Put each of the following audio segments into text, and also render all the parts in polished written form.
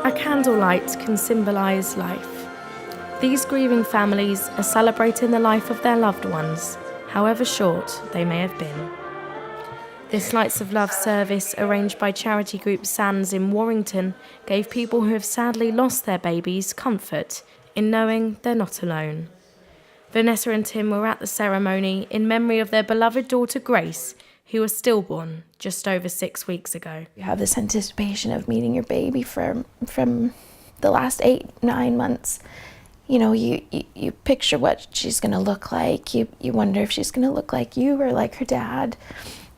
A candlelight can symbolise life. These grieving families are celebrating the life of their loved ones, however short they may have been. This Lights of Love service, arranged by charity group SANS in Warrington, gave people who have sadly lost their babies comfort in knowing they're not alone. Vanessa and Tim were at the ceremony in memory of their beloved daughter Grace, who was stillborn just over 6 weeks ago. You have this anticipation of meeting your baby from the last 8-9 months. You know, you picture what she's going to look like. You wonder if she's going to look like you or like her dad.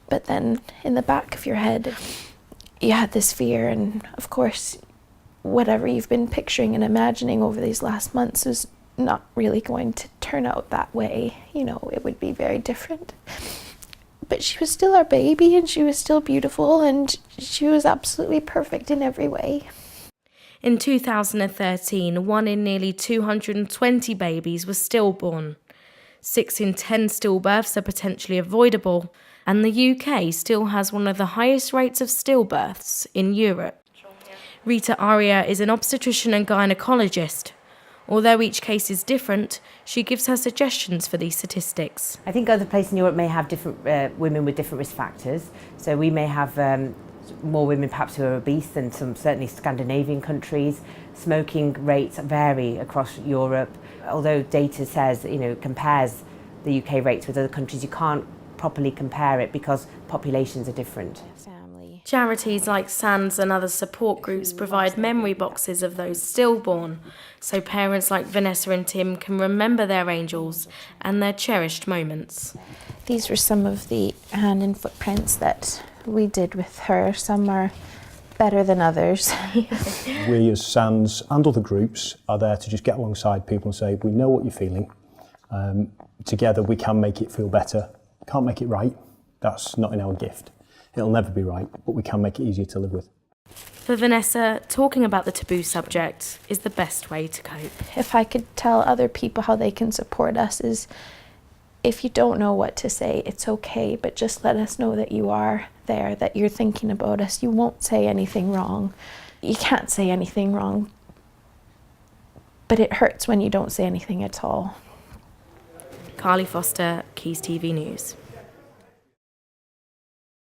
But then in the back of your head, you had this fear, and of course, whatever you've been picturing and imagining over these last months is not really going to turn out that way. You know, it would be very different. But she was still our baby, and she was still beautiful, and she was absolutely perfect in every way. In 2013, 1 in nearly 220 babies was stillborn. 6 in 10 stillbirths are potentially avoidable, and the UK still has one of the highest rates of stillbirths in Europe. Rita Aria is an obstetrician and gynaecologist. Although each case is different, she gives her suggestions for these statistics. I think other places in Europe may have different women with different risk factors. So we may have more women perhaps who are obese than some certainly Scandinavian countries. Smoking rates vary across Europe. Although data says, compares the UK rates with other countries, you can't properly compare it because populations are different. Charities like SANS and other support groups provide memory boxes of those stillborn, so parents like Vanessa and Tim can remember their angels and their cherished moments. These were some of the hand and footprints that we did with her. Some are better than others. We as SANS and other groups are there to just get alongside people and say, we know what you're feeling. Together we can make it feel better. Can't make it right. That's not in our gift. It'll never be right, but we can make it easier to live with. For Vanessa, talking about the taboo subject is the best way to cope. If I could tell other people how they can support us is, if you don't know what to say, it's okay, but just let us know that you are there, that you're thinking about us. You won't say anything wrong. You can't say anything wrong, but it hurts when you don't say anything at all. Carly Foster, Keys TV News.